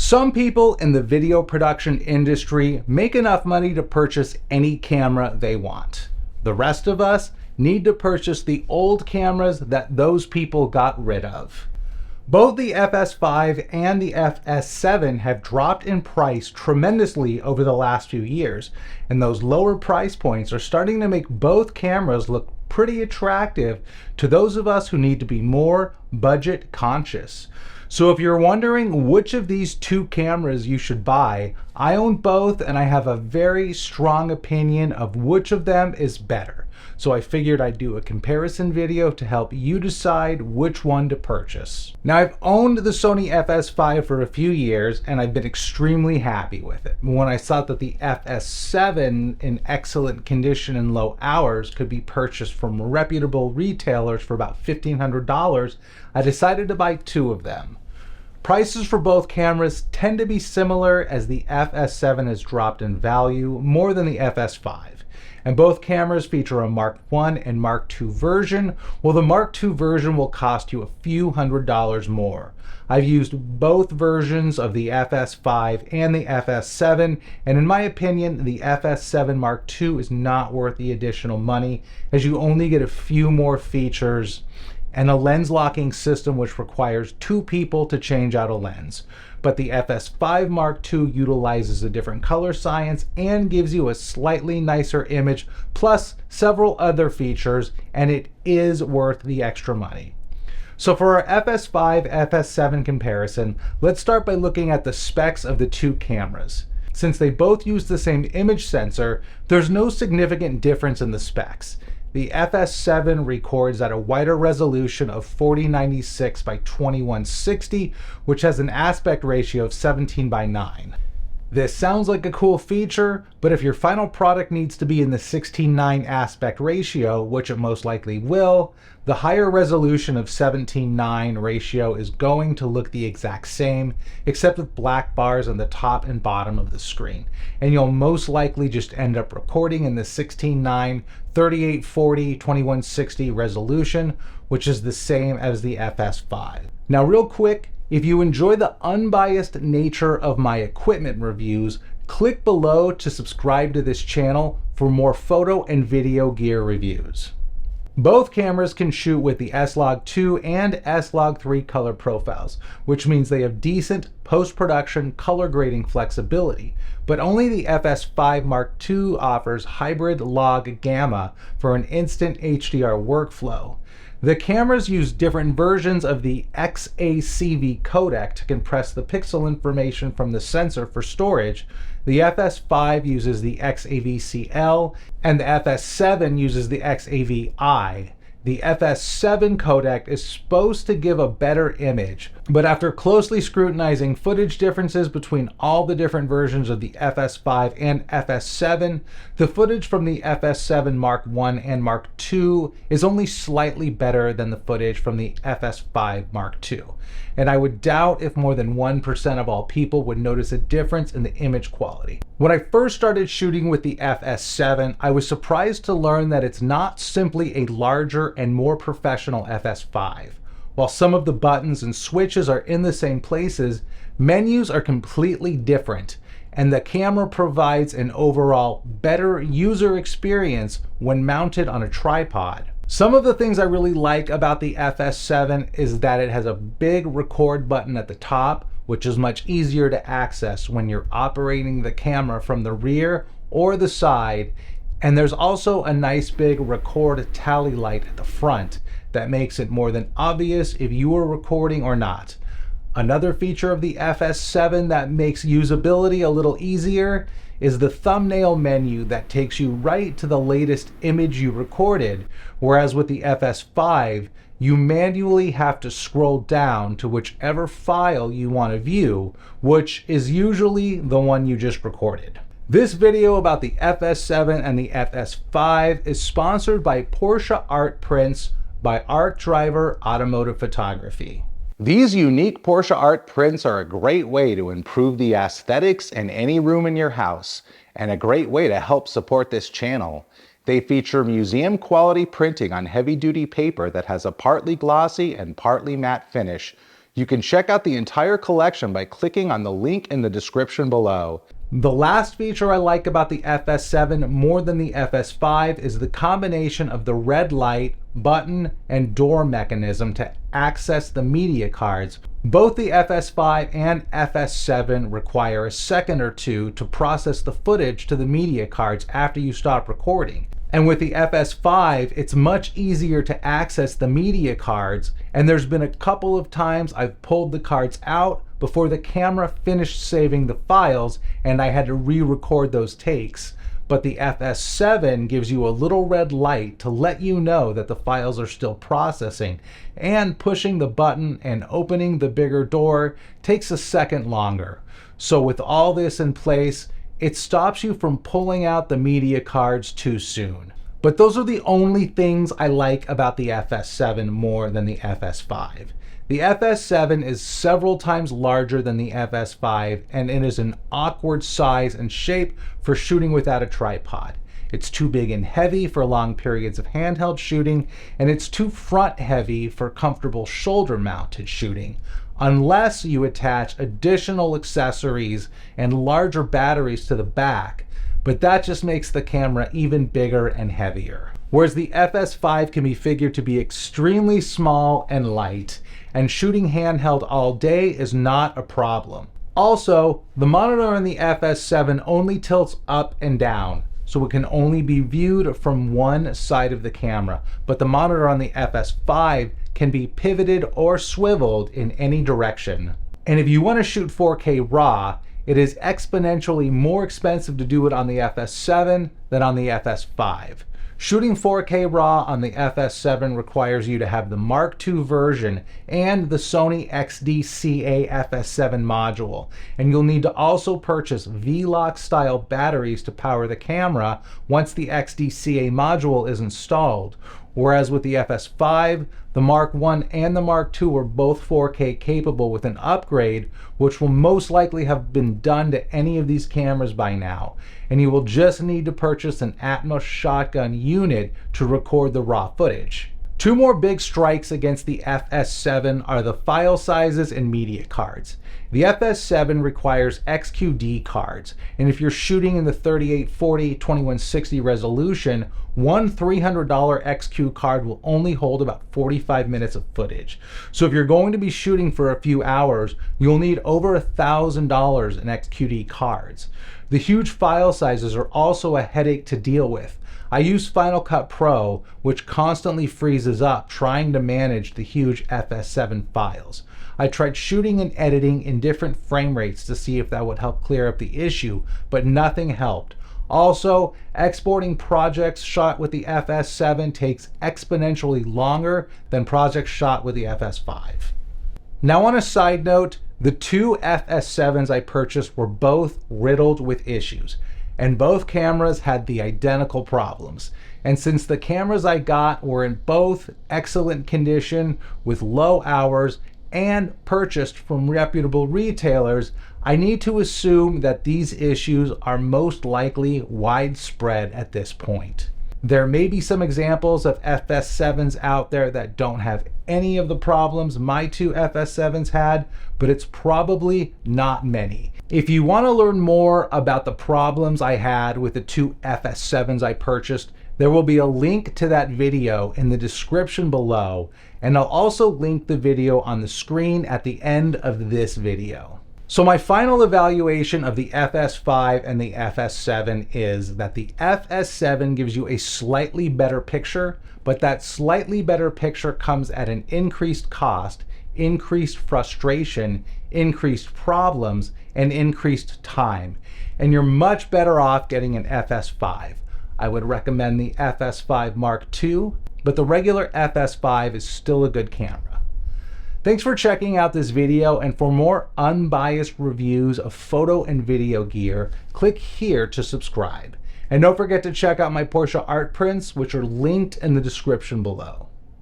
Some people in the video production industry make enough money to purchase any camera they want. The rest of us need to purchase the old cameras that those people got rid of. Both the FS5 and the FS7 have dropped in price tremendously over the last few years, and those lower price points are starting to make both cameras look pretty attractive to those of us who need to be more budget conscious. So if you're wondering which of these two cameras you should buy, I own both and I have a very strong opinion of which of them is better. So I figured I'd do a comparison video to help you decide which one to purchase. Now, I've owned the Sony FS5 for a few years and I've been extremely happy with it. When I saw that the FS7 in excellent condition and low hours could be purchased from reputable retailers for about $1,500, I decided to buy two of them. Prices for both cameras tend to be similar, as the FS7 has dropped in value more than the FS5. And both cameras feature a Mark I and Mark II version, while the Mark II version will cost you a few $100s more. I've used both versions of the FS5 and the FS7, and in my opinion, the FS7 Mark II is not worth the additional money, as you only get a few more features and a lens locking system which requires two people to change out a lens. But the FS5 Mark II utilizes a different color science and gives you a slightly nicer image, plus several other features, and it is worth the extra money. So for our FS5 FS7 comparison, let's start by looking at the specs of the two cameras. Since they both use the same image sensor, there's no significant difference in the specs. The FS7 records at a wider resolution of 4096 by 2160, which has an aspect ratio of 17:9. This sounds like a cool feature, but if your final product needs to be in the 16:9 aspect ratio, which it most likely will, the higher resolution of 17:9 ratio is going to look the exact same, except with black bars on the top and bottom of the screen. And you'll most likely just end up recording in the 16:9, 3840, 2160 resolution, which is the same as the FS5. Now, real quick, if you enjoy the unbiased nature of my equipment reviews, click below to subscribe to this channel for more photo and video gear reviews. Both cameras can shoot with the S-Log2 and S-Log3 color profiles, which means they have decent post-production color grading flexibility, but only the FS5 Mark II offers hybrid log gamma for an instant HDR workflow. The cameras use different versions of the XACV codec to compress the pixel information from the sensor for storage. The FS5 uses the XAVCL and the FS7 uses the XAVI. The FS7 codec is supposed to give a better image, but after closely scrutinizing footage differences between all the different versions of the FS5 and FS7, the footage from the FS7 Mark I and Mark II is only slightly better than the footage from the FS5 Mark II. And I would doubt if more than 1% of all people would notice a difference in the image quality. When I first started shooting with the FS7, I was surprised to learn that it's not simply a larger and more professional FS5. While some of the buttons and switches are in the same places, menus are completely different, and the camera provides an overall better user experience when mounted on a tripod. Some of the things I really like about the FS7 is that it has a big record button at the top, which is much easier to access when you're operating the camera from the rear or the side. And there's also a nice big record tally light at the front that makes it more than obvious if you are recording or not. Another feature of the FS7 that makes usability a little easier is the thumbnail menu that takes you right to the latest image you recorded, whereas with the FS5, you manually have to scroll down to whichever file you want to view, which is usually the one you just recorded. This video about the FS7 and the FS5 is sponsored by Porsche Art Prints by Art Driver Automotive Photography. These unique Porsche Art Prints are a great way to improve the aesthetics in any room in your house, and a great way to help support this channel. They feature museum quality printing on heavy duty paper that has a partly glossy and partly matte finish. You can check out the entire collection by clicking on the link in the description below. The last feature I like about the FS7 more than the FS5 is the combination of the red light, button, and door mechanism to access the media cards. Both the FS5 and FS7 require a second or two to process the footage to the media cards after you stop recording. And with the FS5, it's much easier to access the media cards, and there's been a couple of times I've pulled the cards out before the camera finished saving the files and I had to re-record those takes. But the FS7 gives you a little red light to let you know that the files are still processing, and pushing the button and opening the bigger door takes a second longer. So with all this in place, it stops you from pulling out the media cards too soon. But those are the only things I like about the FS7 more than the FS5. The FS7 is several times larger than the FS5, and it is an awkward size and shape for shooting without a tripod. It's too big and heavy for long periods of handheld shooting, and it's too front heavy for comfortable shoulder mounted shooting, unless you attach additional accessories and larger batteries to the back, but that just makes the camera even bigger and heavier. Whereas the FS5 can be figured to be extremely small and light, and shooting handheld all day is not a problem. Also, the monitor in the FS7 only tilts up and down, so it can only be viewed from one side of the camera, but the monitor on the FS5 can be pivoted or swiveled in any direction. And if you want to shoot 4K RAW, it is exponentially more expensive to do it on the FS7 than on the FS5. Shooting 4K RAW on the FS7 requires you to have the Mark II version and the Sony XD-CA FS7 module, and you'll need to also purchase V-Lock style batteries to power the camera once the XD-CA module is installed. Whereas with the FS5, the Mark I and the Mark II are both 4K capable with an upgrade, which will most likely have been done to any of these cameras by now. And you will just need to purchase an Atmos shotgun unit to record the raw footage. Two more big strikes against the FS7 are the file sizes and media cards. The FS7 requires XQD cards, and if you're shooting in the 3840x2160 resolution, one $300 XQ card will only hold about 45 minutes of footage. So if you're going to be shooting for a few hours, you'll need over $1,000 in XQD cards. The huge file sizes are also a headache to deal with. I use Final Cut Pro, which constantly freezes up trying to manage the huge FS7 files. I tried shooting and editing in different frame rates to see if that would help clear up the issue, but nothing helped. Also, exporting projects shot with the FS7 takes exponentially longer than projects shot with the FS5. Now on a side note, the two FS7s I purchased were both riddled with issues, and both cameras had the identical problems. And since the cameras I got were in both excellent condition with low hours and purchased from reputable retailers, I need to assume that these issues are most likely widespread at this point. There may be some examples of FS7s out there that don't have any of the problems my two FS7s had, but it's probably not many. If you want to learn more about the problems I had with the two FS7s I purchased, there will be a link to that video in the description below, and I'll also link the video on the screen at the end of this video. So my final evaluation of the FS5 and the FS7 is that the FS7 gives you a slightly better picture, but that slightly better picture comes at an increased cost, increased frustration, increased problems, and increased time. And you're much better off getting an FS5. I would recommend the FS5 Mark II, but the regular FS5 is still a good camera. Thanks for checking out this video, and for more unbiased reviews of photo and video gear, click here to subscribe. And don't forget to check out my Porsche Art Prints, which are linked in the description below.